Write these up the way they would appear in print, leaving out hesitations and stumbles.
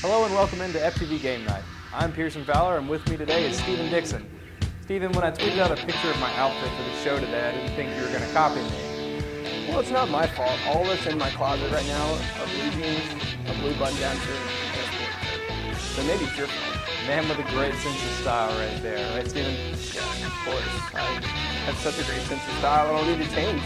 Hello and welcome into FTV Gamenight. I'm Pearson Fowler, and with me today is Stephen Dixon. Stephen, when I tweeted out a picture of my outfit for the show today, I didn't think you were going to copy me. Well, it's not my fault. All that's in my closet right now are blue jeans, a blue button-down shirt, and a sport shirt. So maybe it's your fault. Man with a great sense of style right there, right, Stephen? Yeah, of course. I have such a great sense of style, I don't need to change.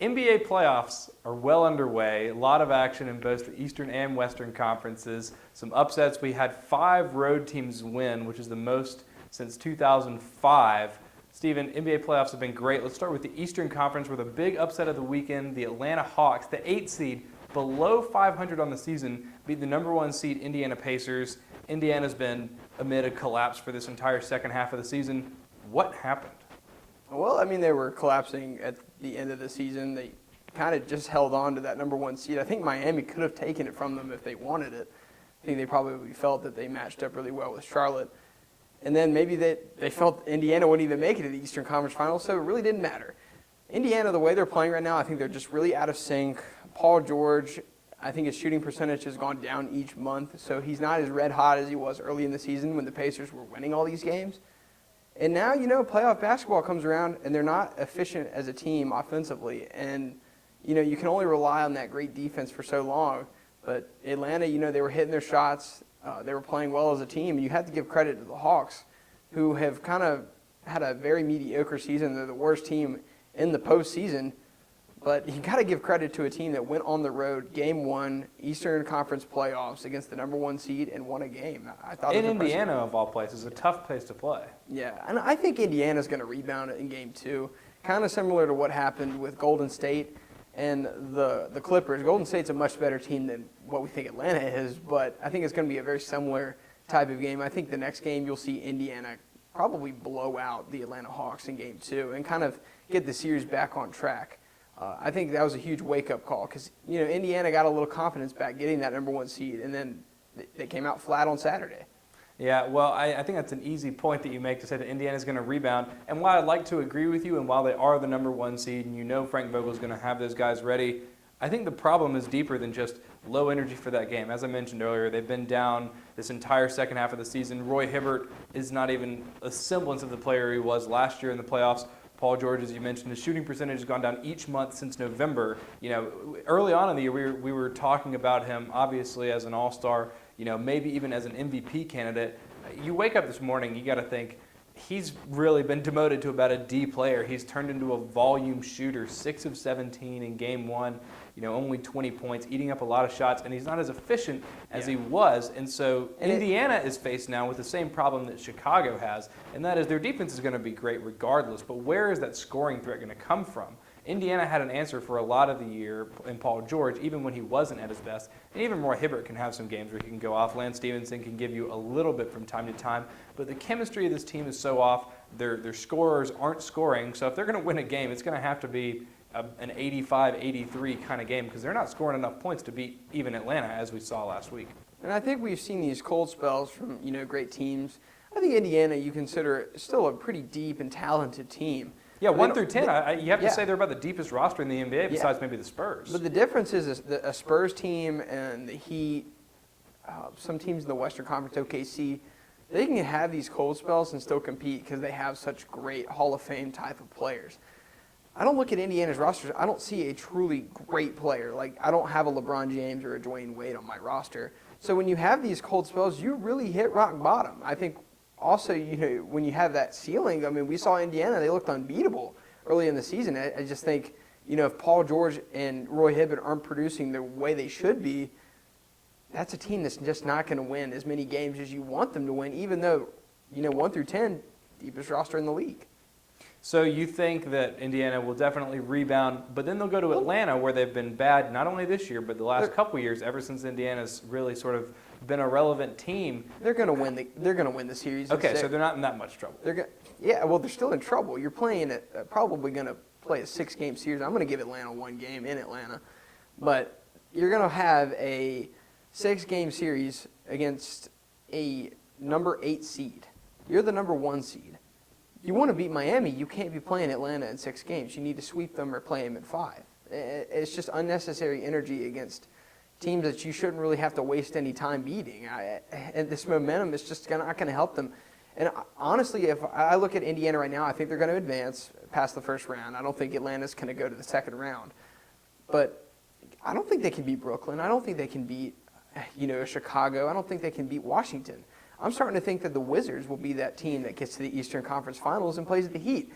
NBA playoffs are well underway. A lot of action in both the Eastern and Western conferences. Some upsets. We had 5 road teams win, which is the most since 2005. Stephen, NBA playoffs have been great. Let's start with the Eastern Conference, where the big upset of the weekend, the Atlanta Hawks, the 8th seed, below 500 on the season, beat the number 1 seed Indiana Pacers. Indiana's been amid a collapse for this entire second half of the season. What happened? Well, I mean, they were collapsing at the end of the season. They kind of just held on to that number 1 seed. I think Miami could have taken it from them if they wanted it. I think they probably felt that they matched up really well with Charlotte. And then maybe they felt Indiana wouldn't even make it to the Eastern Conference Finals, so it really didn't matter. Indiana, the way they're playing right now, I think they're just really out of sync. Paul George, I think his shooting percentage has gone down each month, so he's not as red hot as he was early in the season when the Pacers were winning all these games. And now, playoff basketball comes around, and they're not efficient as a team offensively. And, you can only rely on that great defense for so long. But Atlanta, they were hitting their shots. They were playing well as a team. You have to give credit to the Hawks, who have kind of had a very mediocre season. They're the worst team in the postseason. But you got to give credit to a team that went on the road, Game 1, Eastern Conference playoffs against the number 1 seed and won a game. I thought in Indiana, of all places, a tough place to play. Yeah, and I think Indiana's going to rebound in Game 2, kind of similar to what happened with Golden State and the Clippers. Golden State's a much better team than what we think Atlanta is, but I think it's going to be a very similar type of game. I think the next game you'll see Indiana probably blow out the Atlanta Hawks in Game 2 and kind of get the series back on track. I think that was a huge wake-up call because, Indiana got a little confidence back getting that number 1 seed, and then they came out flat on Saturday. Yeah, well, I think that's an easy point that you make to say that Indiana's going to rebound. And while I'd like to agree with you, and while they are the number 1 seed, and Frank Vogel's going to have those guys ready, I think the problem is deeper than just low energy for that game. As I mentioned earlier, they've been down this entire second half of the season. Roy Hibbert is not even a semblance of the player he was last year in the playoffs. Paul George, as you mentioned, his shooting percentage has gone down each month since November. Early on in the year, we were talking about him, obviously, as an all-star, maybe even as an MVP candidate. You wake up this morning, you got to think, he's really been demoted to about a D player. He's turned into a volume shooter, 6 of 17 in Game 1, only 20 points, eating up a lot of shots, and he's not as efficient as he was. And so Indiana is faced now with the same problem that Chicago has, and that is their defense is going to be great regardless, but where is that scoring threat going to come from? Indiana had an answer for a lot of the year in Paul George, even when he wasn't at his best. And even Roy Hibbert can have some games where he can go off. Lance Stevenson can give you a little bit from time to time. But the chemistry of this team is so off. Their scorers aren't scoring. So if they're going to win a game, it's going to have to be an 85-83 kind of game because they're not scoring enough points to beat even Atlanta, as we saw last week. And I think we've seen these cold spells from, great teams. I think Indiana you consider still a pretty deep and talented team. Yeah, 1 through 10, you have to say they're about the deepest roster in the NBA besides maybe the Spurs. But the difference is a Spurs team and the Heat, some teams in the Western Conference, OKC, they can have these cold spells and still compete because they have such great Hall of Fame type of players. I don't look at Indiana's rosters. I don't see a truly great player. Like, I don't have a LeBron James or a Dwayne Wade on my roster. So when you have these cold spells, you really hit rock bottom. I think also, when you have that ceiling, I mean, we saw Indiana, they looked unbeatable early in the season. I just think, if Paul George and Roy Hibbert aren't producing the way they should be, that's a team that's just not going to win as many games as you want them to win, even though, 1 through 10, deepest roster in the league. So you think that Indiana will definitely rebound, but then they'll go to Atlanta where they've been bad not only this year, but the last couple years, ever since Indiana's really sort of been a relevant team. They're going to win. They're going to win the series. Okay, so they're not in that much trouble. They're still in trouble. You're playing it. Probably going to play a 6-game series. I'm going to give Atlanta 1 game in Atlanta, but you're going to have a 6-game series against a number 8 seed. You're the number 1 seed. You want to beat Miami, you can't be playing Atlanta in 6 games. You need to sweep them or play them in 5. It's just unnecessary energy against teams that you shouldn't really have to waste any time beating. And this momentum is just not going to help them. And honestly, if I look at Indiana right now, I think they're going to advance past the first round. I don't think Atlanta's going to go to the second round. But I don't think they can beat Brooklyn. I don't think they can beat, Chicago. I don't think they can beat Washington. I'm starting to think that the Wizards will be that team that gets to the Eastern Conference Finals and plays the Heat.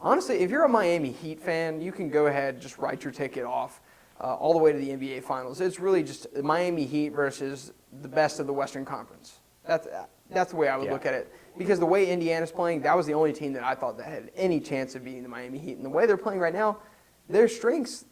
Honestly, if you're a Miami Heat fan, you can go ahead and just write your ticket off all the way to the NBA Finals. It's really just Miami Heat versus the best of the Western Conference. That's the way I would look at it. Because the way Indiana's playing, that was the only team that I thought that had any chance of beating the Miami Heat. And the way they're playing right now, their strengths,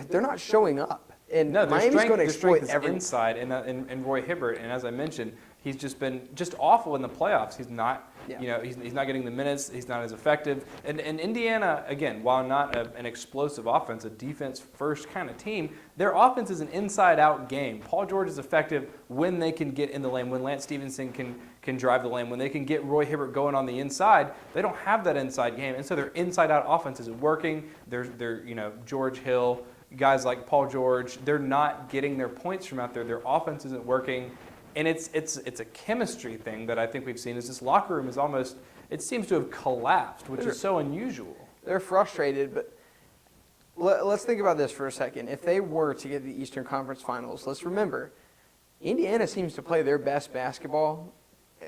they're not showing up. And no, Miami's going to exploit every inside and Roy Hibbert. And as I mentioned, he's just been just awful in the playoffs. He's not, he's not getting the minutes. He's not as effective. And Indiana, again, while not an explosive offense, a defense-first kind of team, their offense is an inside-out game. Paul George is effective when they can get in the lane, when Lance Stevenson can drive the lane, when they can get Roy Hibbert going on the inside. They don't have that inside game, and so their inside-out offense isn't working. They're George Hill, guys like Paul George, they're not getting their points from out there. Their offense isn't working. And it's a chemistry thing that I think we've seen. Is this locker room is almost, it seems to have collapsed, which is so unusual. They're frustrated, but let's think about this for a second. If they were to get to the Eastern Conference Finals, let's remember, Indiana seems to play their best basketball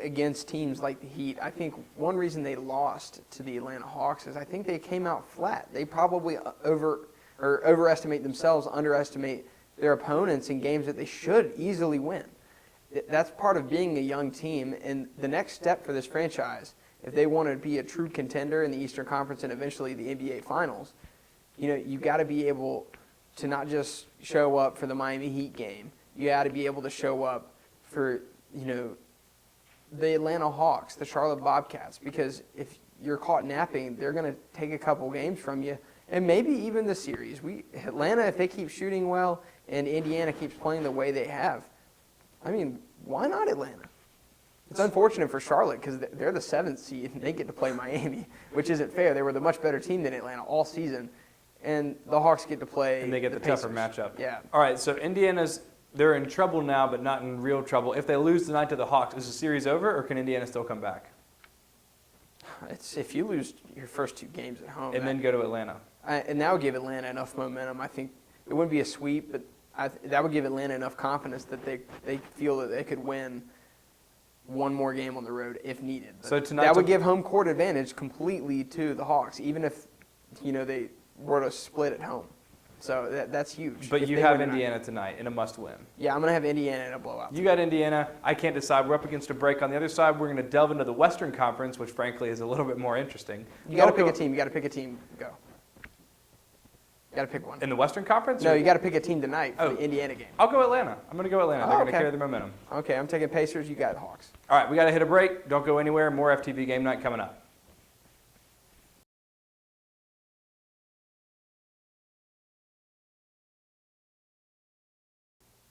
against teams like the Heat. I think one reason they lost to the Atlanta Hawks is I think they came out flat. They probably overestimate themselves, underestimate their opponents in games that they should easily win. That's part of being a young team, and the next step for this franchise, if they want to be a true contender in the Eastern Conference and eventually the NBA Finals, you got to be able to not just show up for the Miami Heat game. You got to be able to show up for, the Atlanta Hawks, the Charlotte Bobcats, because if you're caught napping, they're going to take a couple games from you, and maybe even the series. Atlanta, if they keep shooting well and Indiana keeps playing the way they have, I mean, why not Atlanta? It's unfortunate for Charlotte because they're the 7th seed and they get to play Miami, which isn't fair. They were the much better team than Atlanta all season, and the Hawks get to play. And they get the tougher matchup. Yeah. All right, so they're in trouble now, but not in real trouble. If they lose tonight to the Hawks, is the series over, or can Indiana still come back? It's if you lose your first 2 games at home. And then go to Atlanta. And that would give Atlanta enough momentum. I think it wouldn't be a sweep, but that would give Atlanta enough confidence that they feel that they could win one more game on the road if needed. But so tonight, that would give home court advantage completely to the Hawks, even if they were to split at home. So that's huge. But you have Indiana tonight in a must-win. Yeah, I'm going to have Indiana in a blowout. You got Indiana. I can't decide. We're up against a break. On the other side, we're going to delve into the Western Conference, which frankly is a little bit more interesting. You got to pick a team. You got to pick a team. Go. You got to pick one. In the Western Conference? No, you got to pick a team tonight for the Indiana game. I'll go Atlanta. I'm going to go Atlanta. They're going to carry the momentum. Okay, I'm taking Pacers. You got Hawks. All right, we got to hit a break. Don't go anywhere. More FTV Game Night coming up.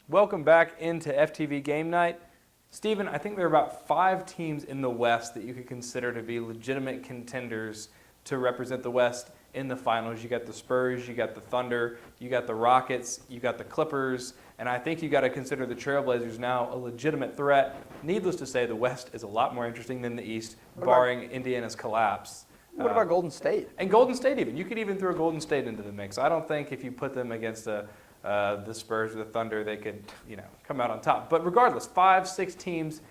Welcome back into FTV Game Night. Stephen, I think there are about 5 teams in the West that you could consider to be legitimate contenders to represent the West in the finals. You got the Spurs, you got the Thunder, you got the Rockets, you got the Clippers, and I think you got to consider the Trailblazers now a legitimate threat. Needless to say, the West is a lot more interesting than the East, barring Indiana's collapse. What about Golden State? And Golden State even. You could even throw Golden State into the mix. I don't think if you put them against the Spurs or the Thunder, they could, come out on top. But regardless, 5, 6 teams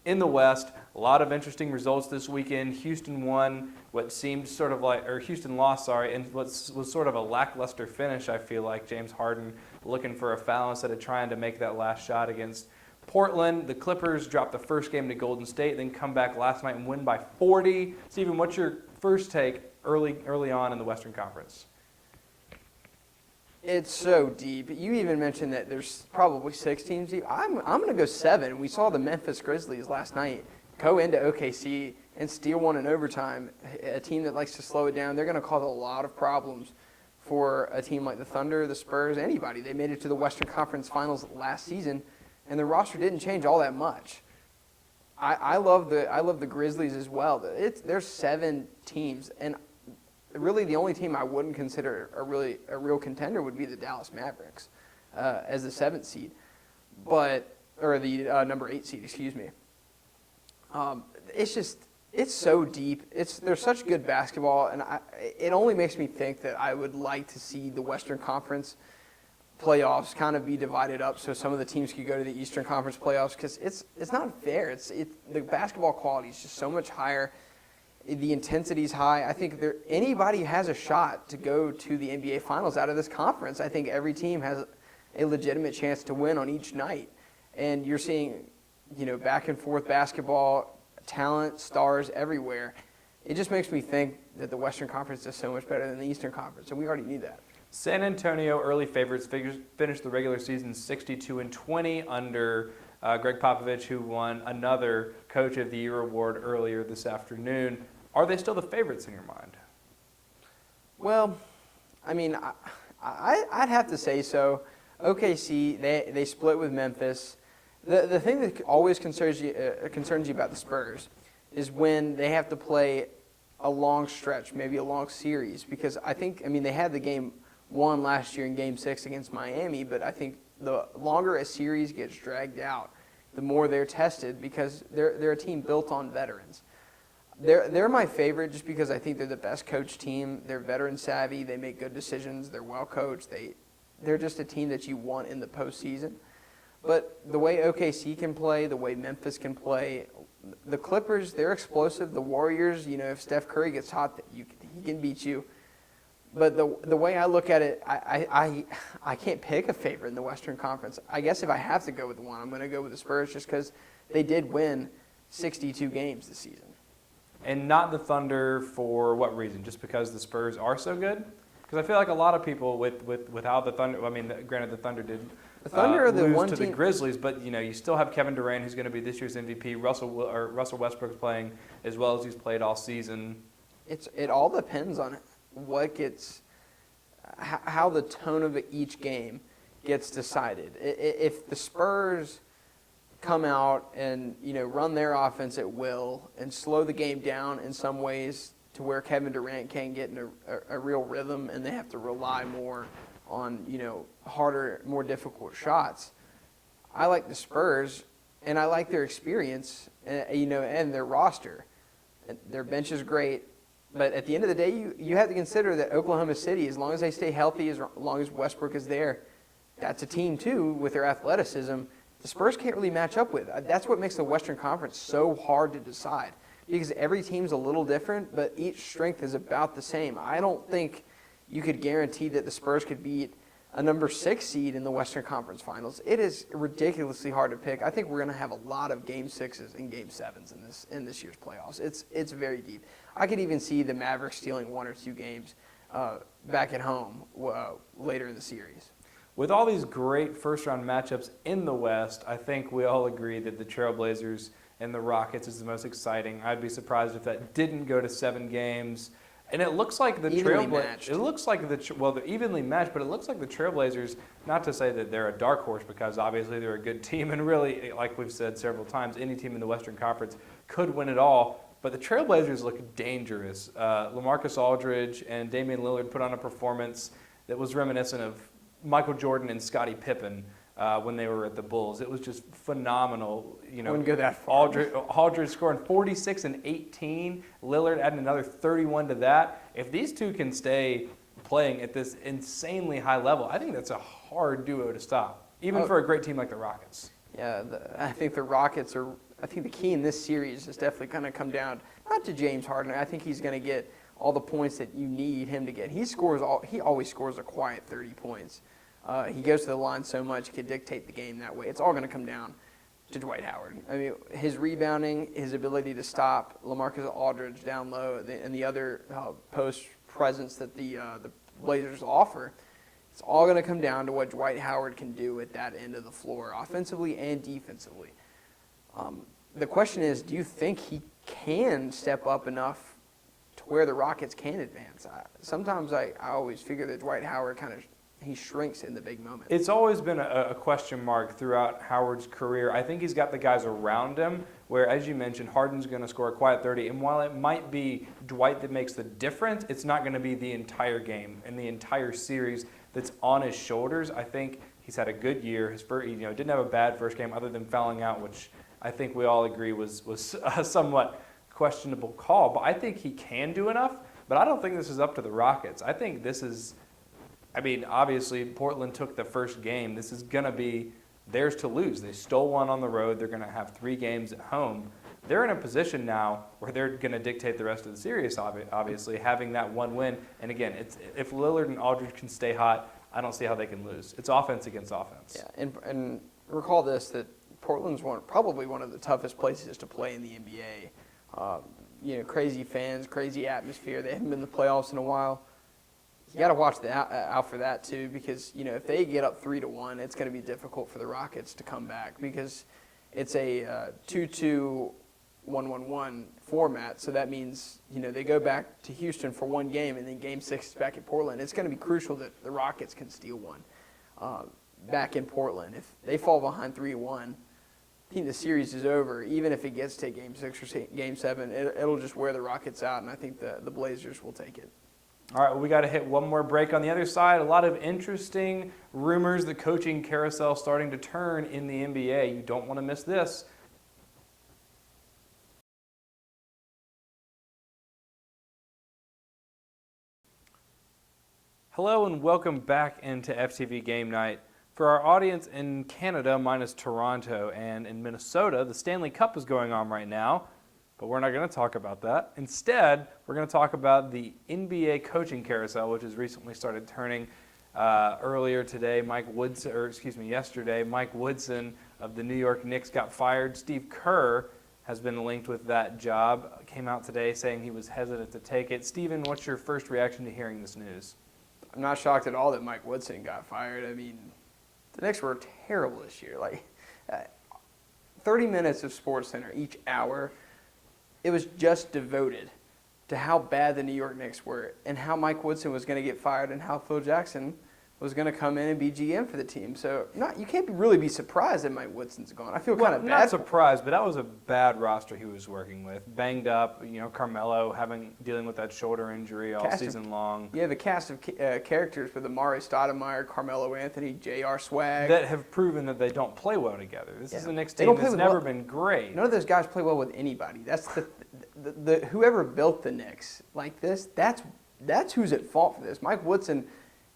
in the West. A lot of interesting results this weekend. Houston won what seemed sort of like, or Houston lost, and what was sort of a lackluster finish, I feel like. James Harden looking for a foul instead of trying to make that last shot against Portland. The Clippers dropped the first game to Golden State, then come back last night and win by 40. Stephen, what's your first take early on in the Western Conference? It's so deep. You even mentioned that there's probably 6 teams deep. I'm going to go 7. We saw the Memphis Grizzlies last night go into OKC and steal one in overtime. A team that likes to slow it down. They're going to cause a lot of problems for a team like the Thunder, the Spurs, anybody. They made it to the Western Conference Finals last season, and the roster didn't change all that much. I love the Grizzlies as well. There's 7 teams, and really the only team I wouldn't consider a real contender would be the Dallas Mavericks as the 7th seed, or the number 8 seed, excuse me. It's so deep. There's such good basketball, and it only makes me think that I would like to see the Western Conference playoffs kind of be divided up so some of the teams could go to the Eastern Conference playoffs, because it's not fair. The basketball quality is just so much higher. The intensity is high. I think anybody has a shot to go to the NBA Finals out of this conference. I think every team has a legitimate chance to win on each night. And you're seeing, back and forth basketball, talent, stars everywhere. It just makes me think that the Western Conference is so much better than the Eastern Conference, and we already knew that. San Antonio, early favorites, finished the regular season 62-20 under Greg Popovich, who won another Coach of the Year award earlier this afternoon. Are they still the favorites in your mind? Well, I mean, I'd have to say so. OKC, they split with Memphis. The thing that always concerns you about the Spurs is when they have to play a long stretch, maybe a long series, because they had the game won last year in Game 6 against Miami, but I think the longer a series gets dragged out, the more they're tested, because they're a team built on veterans. They're my favorite just because I think they're the best coached team. They're veteran savvy. They make good decisions. They're well coached. They're just a team that you want in the postseason. But the way OKC can play, the way Memphis can play, the Clippers, they're explosive. The Warriors, if Steph Curry gets hot, he can beat you. But the way I look at it, I can't pick a favorite in the Western Conference. I guess if I have to go with one, I'm going to go with the Spurs just because they did win 62 games this season. And not the Thunder for what reason? Just because the Spurs are so good? Because I feel like a lot of people with how the Thunder, granted the Thunder did are the lose one to team. the Grizzlies, but you still have Kevin Durant, who's going to be this year's MVP. Russell Westbrook's playing as well as he's played all season. It all depends on how the tone of each game gets decided. If the Spurs come out and run their offense at will and slow the game down in some ways to where Kevin Durant can't get in a real rhythm and they have to rely more on harder, more difficult shots, I like the Spurs, and I like their experience, and their roster. Their bench is great. But at the end of the day, you have to consider that Oklahoma City, as long as they stay healthy, as long as Westbrook is there, that's a team, too, with their athleticism, the Spurs can't really match up with. That's what makes the Western Conference so hard to decide, because every team's a little different, but each strength is about the same. I don't think you could guarantee that the Spurs could beat a number 6 seed in the Western Conference Finals. It is ridiculously hard to pick. I think we're going to have a lot of Game 6s and Game 7s in this year's playoffs. It's very deep. I could even see the Mavericks stealing 1 or 2 games back at home later in the series. With all these great first-round matchups in the West, I think we all agree that the Trailblazers and the Rockets is the most exciting. I'd be surprised if that didn't go to 7 games. And it looks like the Trailblazers. It looks like they're evenly matched, but it looks like the Trailblazers. Not to say that they're a dark horse, because obviously they're a good team, and really, like we've said several times, any team in the Western Conference could win it all. But the Trailblazers look dangerous. LaMarcus Aldridge and Damian Lillard put on a performance that was reminiscent of Michael Jordan and Scottie Pippen when they were at the Bulls. It was just phenomenal. Wouldn't go that far. Aldridge scoring 46 and 18. Lillard adding another 31 to that. If these two can stay playing at this insanely high level, I think that's a hard duo to stop, even for a great team like the Rockets. Yeah, I think the Rockets are. I think the key in this series is definitely going to come down not to James Harden. I think he's going to get all the points that you need him to get. He always scores a quiet 30 points. He goes to the line so much, he can dictate the game that way. It's all going to come down to Dwight Howard. I mean, his rebounding, his ability to stop LaMarcus Aldridge down low, and the other post presence that the Blazers offer. It's all going to come down to what Dwight Howard can do at that end of the floor, offensively and defensively. The question is, do you think he can step up enough to where the Rockets can advance? Sometimes I always figure that Dwight Howard kind of he shrinks in the big moments. It's always been a question mark throughout Howard's career. I think he's got the guys around him where, as you mentioned, Harden's going to score a quiet 30. And while it might be Dwight that makes the difference, it's not going to be the entire game and the entire series that's on his shoulders. I think he's had a good year. His first, didn't have a bad first game other than fouling out, which I think we all agree was a somewhat questionable call. But I think he can do enough. But I don't think this is up to the Rockets. I think this is, obviously Portland took the first game. This is going to be theirs to lose. They stole one on the road. They're going to have 3 games at home. They're in a position now where they're going to dictate the rest of the series, obviously, having that one win. And again, if Lillard and Aldridge can stay hot, I don't see how they can lose. It's offense against offense. Yeah, and recall this, that Portland's probably one of the toughest places to play in the NBA. Crazy fans, crazy atmosphere. They haven't been in the playoffs in a while. You got to watch out for that too, because if they get up 3-1, it's going to be difficult for the Rockets to come back because it's a 2-2, 1-1-1 format. So that means they go back to Houston for one game, and then Game 6 is back in Portland. It's going to be crucial that the Rockets can steal one back in Portland. If they fall behind 3-1, I think the series is over. Even if it gets to Game 6 or Game 7, it'll just wear the Rockets out, and I think the Blazers will take it. All right, we got to hit one more break. On the other side, a lot of interesting rumors, the coaching carousel starting to turn in the NBA. You don't want to miss this. Hello and welcome back into FTV Game Night. For our audience in Canada minus Toronto and in Minnesota, the Stanley Cup is going on right now. But we're not going to talk about that. Instead, we're going to talk about the NBA coaching carousel, which has recently started turning. Earlier today, yesterday, Mike Woodson of the New York Knicks got fired. Steve Kerr has been linked with that job. Came out today saying he was hesitant to take it. Steven, what's your first reaction to hearing this news? I'm not shocked at all that Mike Woodson got fired. The Knicks were terrible this year. 30 minutes of SportsCenter each hour. It was just devoted to how bad the New York Knicks were and how Mike Woodson was going to get fired and how Phil Jackson was going to come in and be GM for the team. So you can't really be surprised that Mike Woodson's gone. I feel kind of bad. Not surprised, but that was a bad roster he was working with. Banged up, Carmelo dealing with that shoulder injury all season long. You have a cast of characters with Amari Stoudemire, Carmelo Anthony, J.R. Swag. That have proven that they don't play well together. This is the Knicks team that's never been great. None of those guys play well with anybody. That's the whoever built the Knicks like this, that's who's at fault for this. Mike Woodson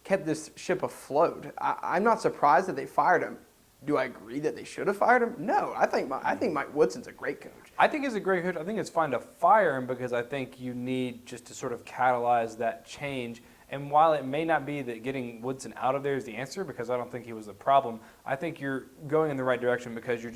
kept this ship afloat. I'm not surprised that they fired him. Do I agree that they should have fired him? No. I think Mike Woodson's a great coach. I think he's a great coach. I think it's fine to fire him because I think you need just to sort of catalyze that change. And while it may not be that getting Woodson out of there is the answer, because I don't think he was the problem, I think you're going in the right direction because you're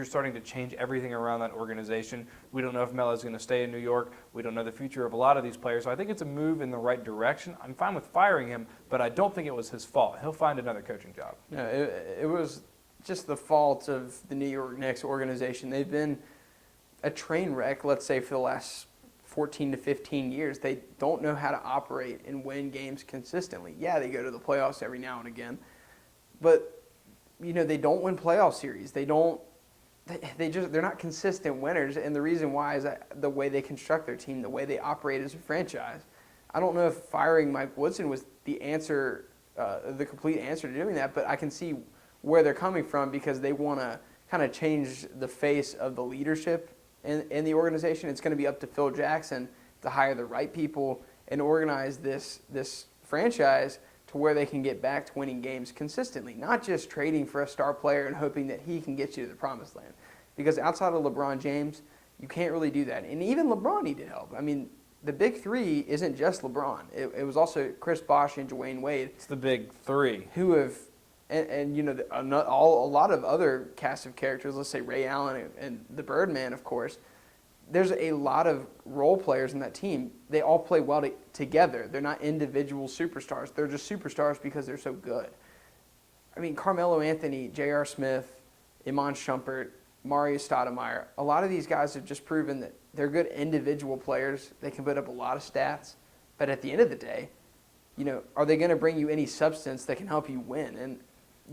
starting to change everything around that organization. We don't know if Melo's going to stay in New York. We don't know the future of a lot of these players. So I think it's a move in the right direction. I'm fine with firing him, but I don't think it was his fault. He'll find another coaching job. No, it was just the fault of the New York Knicks organization. They've been a train wreck, let's say, for the last 14 to 15 years. They don't know how to operate and win games consistently. Yeah, they go to the playoffs every now and again, but they don't win playoff series. They're not consistent winners, and the reason why is that the way they construct their team, the way they operate as a franchise. I don't know if firing Mike Woodson was the answer, the complete answer to doing that, but I can see where they're coming from because they want to kind of change the face of the leadership in the organization. It's going to be up to Phil Jackson to hire the right people and organize this franchise to where they can get back to winning games consistently, not just trading for a star player and hoping that he can get you to the promised land. Because outside of LeBron James, you can't really do that. And even LeBron needed help. The big three isn't just LeBron. It was also Chris Bosh and Dwayne Wade. It's the big three. Who have a lot of other cast of characters, let's say Ray Allen and the Birdman, of course. There's a lot of role players in that team. They all play well together. They're not individual superstars. They're just superstars because they're so good. Carmelo Anthony, J.R. Smith, Iman Shumpert, Mario Stoudemire, a lot of these guys have just proven that they're good individual players. They can put up a lot of stats. But at the end of the day, are they going to bring you any substance that can help you win? And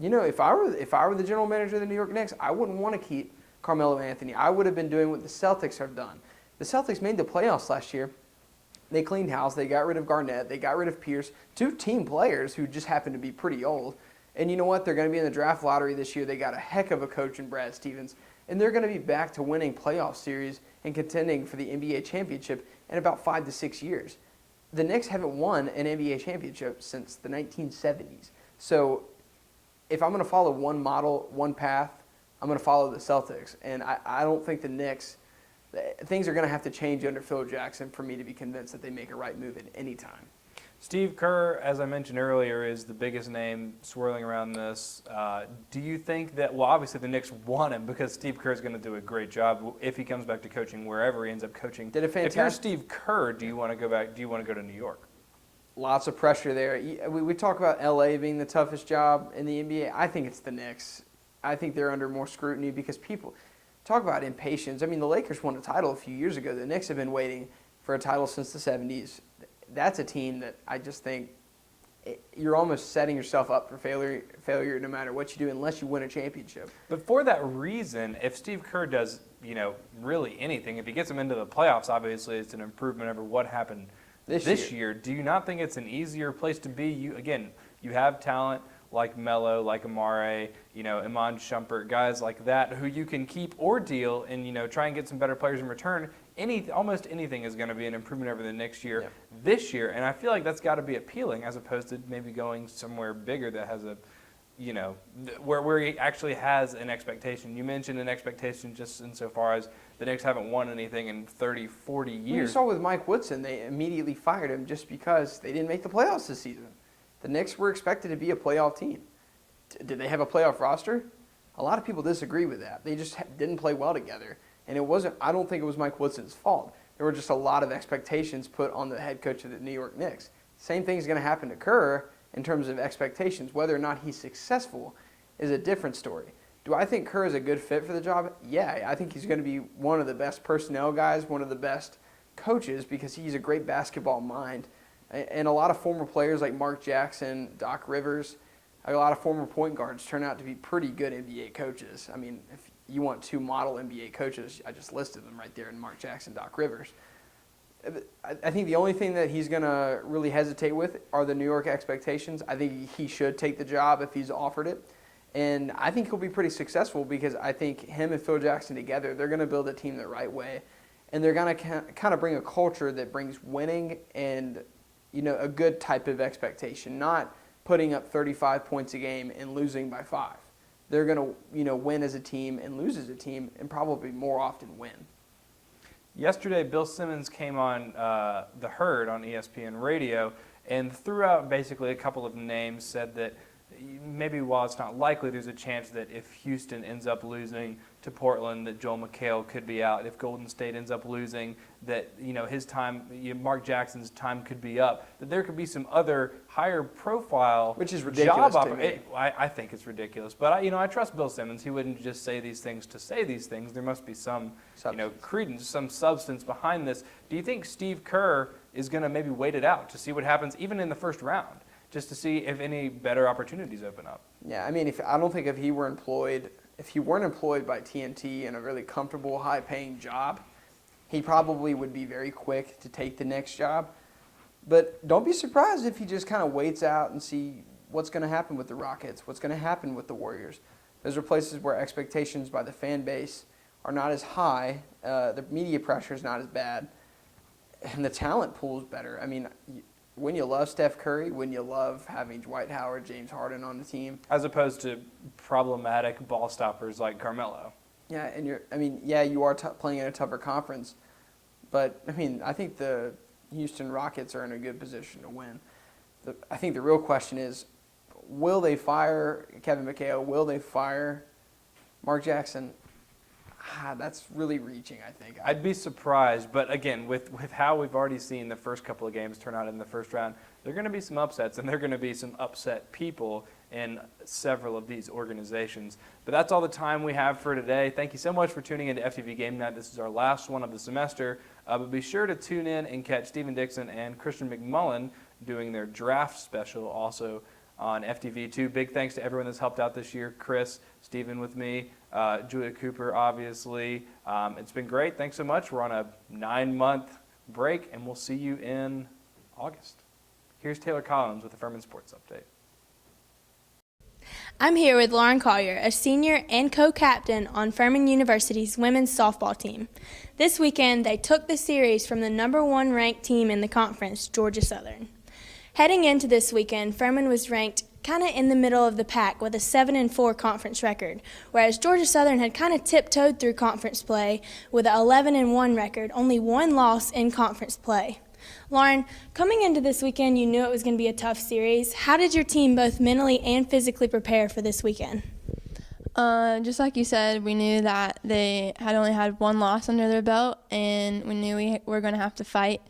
if I were the general manager of the New York Knicks, I wouldn't want to keep Carmelo Anthony. I would have been doing what the Celtics have done. The Celtics made the playoffs last year. They cleaned house. They got rid of Garnett. They got rid of Pierce, two team players who just happen to be pretty old. And you know what? They're going to be in the draft lottery this year. They got a heck of a coach in Brad Stevens. And they're going to be back to winning playoff series and contending for the NBA championship in about 5 to 6 years. The Knicks haven't won an NBA championship since the 1970s. So if I'm going to follow one model, one path, I'm going to follow the Celtics. And I don't think the Knicks, things are going to have to change under Phil Jackson for me to be convinced that they make a right move at any time. Steve Kerr, as I mentioned earlier, is the biggest name swirling around this. Do you think that, well, obviously the Knicks want him because Steve Kerr is going to do a great job if he comes back to coaching wherever he ends up coaching. Did a fantastic. If you're Steve Kerr, do you want to go back? Do you want to go to New York? Lots of pressure there. We talk about LA being the toughest job in the NBA. I think it's the Knicks. I think they're under more scrutiny because people talk about impatience. I mean, the Lakers won a title a few years ago. The Knicks have been waiting for a title since the 70s. That's a team that I just think you're almost setting yourself up for failure no matter what you do unless you win a championship. But for that reason, if Steve Kerr does, really anything, if he gets them into the playoffs, obviously it's an improvement over what happened this year. Do you not think it's an easier place to be? You have talent like Melo, like Amare, Iman Shumpert, guys like that who you can keep or deal and, try and get some better players in return. Almost anything is going to be an improvement over the next year, this year. And I feel like that's got to be appealing as opposed to maybe going somewhere bigger that has where he actually has an expectation. You mentioned an expectation just insofar as the Knicks haven't won anything in 30, 40 years. You saw with Mike Woodson, they immediately fired him just because they didn't make the playoffs this season. The Knicks were expected to be a playoff team. Did they have a playoff roster? A lot of people disagree with that. They just didn't play well together. And I don't think it was Mike Woodson's fault. There were just a lot of expectations put on the head coach of the New York Knicks. Same thing is going to happen to Kerr in terms of expectations. Whether or not he's successful is a different story. Do I think Kerr is a good fit for the job? Yeah, I think he's going to be one of the best personnel guys, one of the best coaches because he's a great basketball mind. And a lot of former players like Mark Jackson, Doc Rivers, a lot of former point guards turn out to be pretty good NBA coaches. I mean, if you want two model NBA coaches, I just listed them right there in Mark Jackson, Doc Rivers. I think the only thing that he's going to really hesitate with are the New York expectations. I think he should take the job if he's offered it. And I think he'll be pretty successful because I think him and Phil Jackson together, they're going to build a team the right way. And they're going to kind of bring a culture that brings winning and a good type of expectation, not putting up 35 points a game and losing by 5. They're going to, win as a team and lose as a team and probably more often win. Yesterday, Bill Simmons came on The Herd on ESPN Radio and threw out basically a couple of names, said that maybe while it's not likely, there's a chance that if Houston ends up losing to Portland, that Joel McHale could be out. If Golden State ends up losing, that his time, Mark Jackson's time could be up. That there could be some other higher profile, which is ridiculous job to me. I think it's ridiculous, but I trust Bill Simmons. He wouldn't just say these things to say these things. There must be some credence, some substance behind this. Do you think Steve Kerr is going to maybe wait it out to see what happens, even in the first round? Just to see if any better opportunities open up. Yeah, I mean, I don't think if he weren't employed by TNT in a really comfortable, high-paying job, he probably would be very quick to take the next job. But don't be surprised if he just kind of waits out and see what's going to happen with the Rockets, what's going to happen with the Warriors. Those are places where expectations by the fan base are not as high, the media pressure is not as bad, and the talent pool is better. I mean, when you love Steph Curry, when you love having Dwight Howard, James Harden on the team. As opposed to problematic ball stoppers like Carmelo. Yeah, and you are playing in a tougher conference. But, I think the Houston Rockets are in a good position to win. I think the real question is, will they fire Kevin McHale? Will they fire Mark Jackson? That's really reaching, I think. I'd be surprised, but again, with how we've already seen the first couple of games turn out in the first round, there are going to be some upsets, and there are going to be some upset people in several of these organizations. But that's all the time we have for today. Thank you so much for tuning into FTV Game Night. This is our last one of the semester, but be sure to tune in and catch Stephen Dixon and Christian McMullen doing their draft special also on FTV2. Big thanks to everyone that's helped out this year. Chris, Stephen with me, Julia Cooper, obviously. It's been great. Thanks so much. We're on a 9-month break, and we'll see you in August. Here's Taylor Collins with the Furman Sports Update. I'm here with Lauren Collier, a senior and co-captain on Furman University's women's softball team. This weekend, they took the series from the number 1 ranked team in the conference, Georgia Southern. Heading into this weekend, Furman was ranked kind of in the middle of the pack with a 7-4 conference record, whereas Georgia Southern had kind of tiptoed through conference play with an 11-1 record, only 1 loss in conference play. Lauren, coming into this weekend, you knew it was going to be a tough series. How did your team both mentally and physically prepare for this weekend? Just like you said, we knew that they had only had 1 loss under their belt, and we knew we were going to have to fight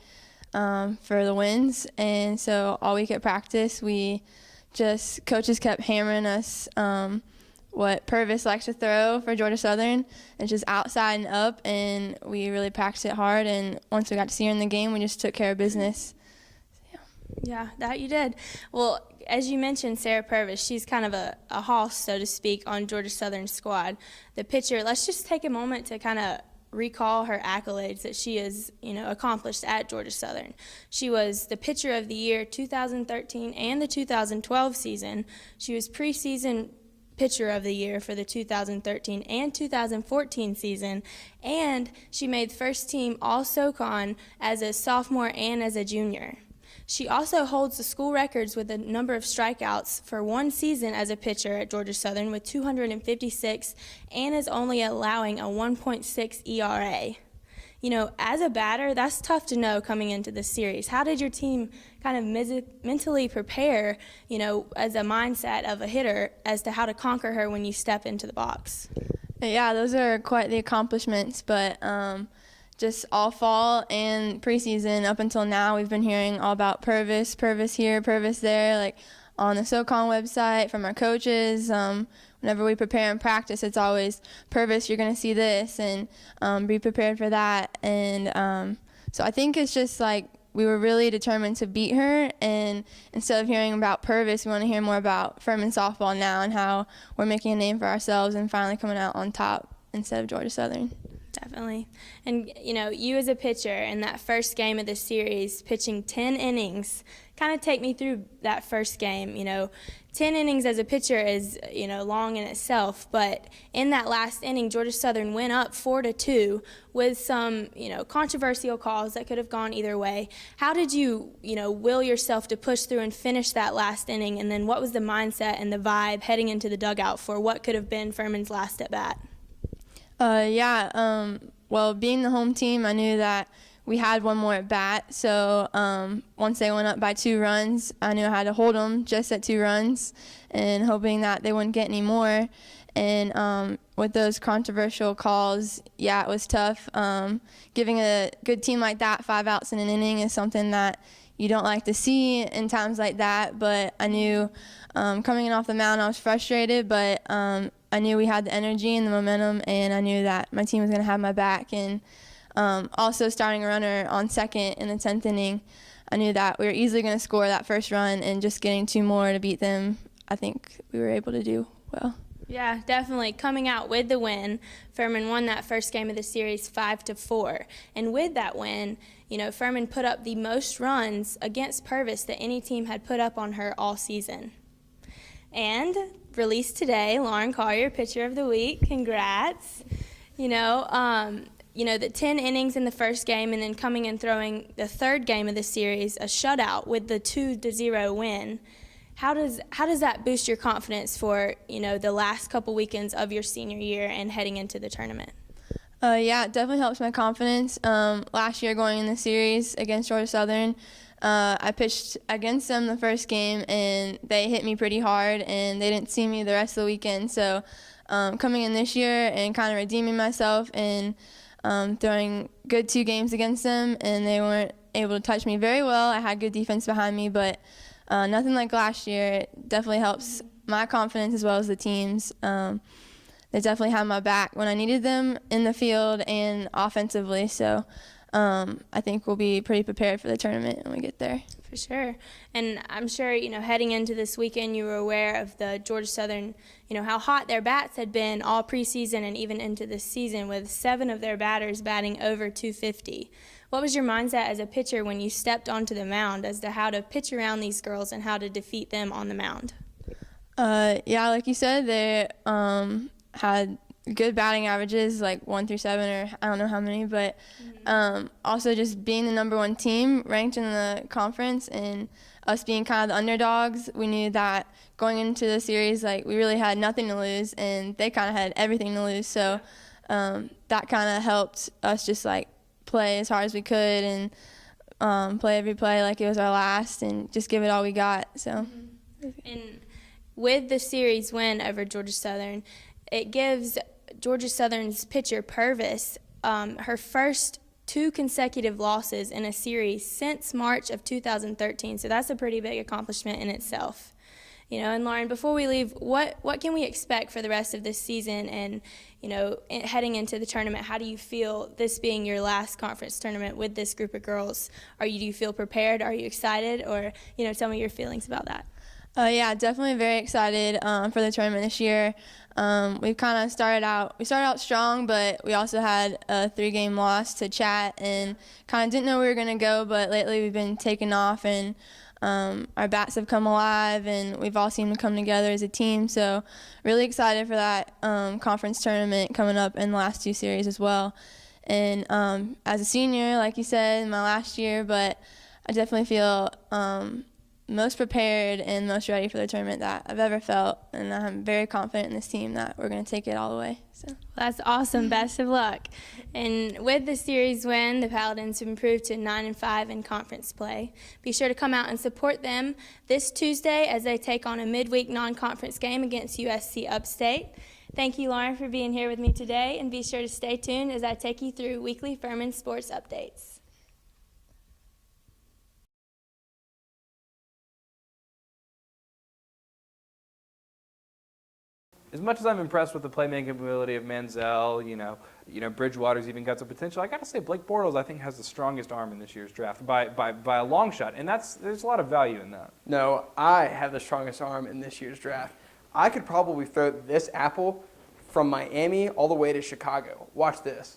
for the wins. And so all week at practice, coaches kept hammering us what Purvis likes to throw for Georgia Southern. It's just outside and up, and we really practiced it hard. And once we got to see her in the game, we just took care of business. Yeah, that you did. Well, as you mentioned, Sarah Purvis, she's kind of a hoss, so to speak, on Georgia Southern's squad. The pitcher, let's just take a moment to kind of recall her accolades that she has, accomplished at Georgia Southern. She was the pitcher of the year 2013 and the 2012 season. She was preseason pitcher of the year for the 2013 and 2014 season, and she made first team All-SoCon as a sophomore and as a junior. She also holds the school records with a number of strikeouts for 1 season as a pitcher at Georgia Southern with 256 and is only allowing a 1.6 ERA. As a batter, that's tough to know coming into this series. How did your team kind of mentally prepare, as a mindset of a hitter as to how to conquer her when you step into the box? Yeah, those are quite the accomplishments, but just all fall and preseason up until now, we've been hearing all about Purvis here, Purvis there, like on the SoCon website from our coaches. Whenever we prepare and practice, it's always Purvis, you're going to see this, and be prepared for that. And so I think it's just like we were really determined to beat her, and instead of hearing about Purvis, we want to hear more about Furman softball now and how we're making a name for ourselves and finally coming out on top instead of Georgia Southern. Definitely. And, you as a pitcher in that first game of the series, pitching 10 innings, kind of take me through that first game. 10 innings as a pitcher is, long in itself, but in that last inning, Georgia Southern went up 4-2 with some, controversial calls that could have gone either way. How did you, will yourself to push through and finish that last inning, and then what was the mindset and the vibe heading into the dugout for what could have been Furman's last at bat? Well, being the home team, I knew that we had 1 more at bat. So once they went up by 2 runs, I knew I had to hold them just at 2 runs and hoping that they wouldn't get any more. And with those controversial calls, it was tough. Giving a good team like that 5 outs in an inning is something that you don't like to see in times like that. But I knew coming in off the mound, I was frustrated, but I knew we had the energy and the momentum, and I knew that my team was going to have my back. And also starting a runner on second in the 10th inning, I knew that we were easily going to score that first run, and just getting 2 more to beat them, I think we were able to do well. Yeah, definitely. Coming out with the win, Furman won that first game of the series 5-4. And with that win, Furman put up the most runs against Purvis that any team had put up on her all season. And released today, Lauren Collier, Pitcher of the Week. Congrats. The 10 innings in the first game, and then coming and throwing the third game of the series, a shutout with the 2-0 win. How does that boost your confidence for, the last couple weekends of your senior year and heading into the tournament? It definitely helps my confidence. Last year going in the series against Georgia Southern, I pitched against them the first game, and they hit me pretty hard, and they didn't see me the rest of the weekend. So coming in this year and kind of redeeming myself and throwing good 2 games against them, and they weren't able to touch me very well. I had good defense behind me, but nothing like last year. It definitely helps my confidence as well as the team's. They definitely had my back when I needed them in the field and offensively. So I think we'll be pretty prepared for the tournament when we get there. For sure. And I'm sure, heading into this weekend, you were aware of the Georgia Southern, how hot their bats had been all preseason and even into this season, with 7 of their batters batting over 250. What was your mindset as a pitcher when you stepped onto the mound as to how to pitch around these girls and how to defeat them on the mound? Yeah, like you said, they had good batting averages, like 1 through 7, or I don't know how many, but also just being the #1 team ranked in the conference and us being kind of the underdogs, we knew that going into the series, like, we really had nothing to lose, and they kind of had everything to lose. So that kind of helped us just, like, play as hard as we could and play every play like it was our last and just give it all we got. So. And with the series win over Georgia Southern, it gives Georgia Southern's pitcher Purvis her first 2 consecutive losses in a series since March of 2013. So that's a pretty big accomplishment in itself. And Lauren, before we leave, what can we expect for the rest of this season? And, heading into the tournament, how do you feel this being your last conference tournament with this group of girls? Do you feel prepared? Are you excited? Or, tell me your feelings about that. Yeah, definitely very excited for the tournament this year. We started out strong, but we also had a 3-game loss to Chat and kind of didn't know where we were going to go, but lately we've been taking off and our bats have come alive and we've all seemed to come together as a team. So really excited for that conference tournament coming up in the last 2 series as well. And as a senior, like you said, my last year, but I definitely feel most prepared and most ready for the tournament that I've ever felt, and I'm very confident in this team that we're going to take it all the way. So that's awesome. Best of luck. And with the series win, the Paladins improved to 9-5 in conference play. Be sure to come out and support them this Tuesday as they take on a midweek non-conference game against USC Upstate. Thank you, Lauren, for being here with me today, and be sure to stay tuned as I take you through weekly Furman sports updates. As much as I'm impressed with the playmaking ability of Manziel, Bridgewater's even got some potential. I got to say, Blake Bortles, I think, has the strongest arm in this year's draft by a long shot, and there's a lot of value in that. No, I have the strongest arm in this year's draft. I could probably throw this apple from Miami all the way to Chicago. Watch this.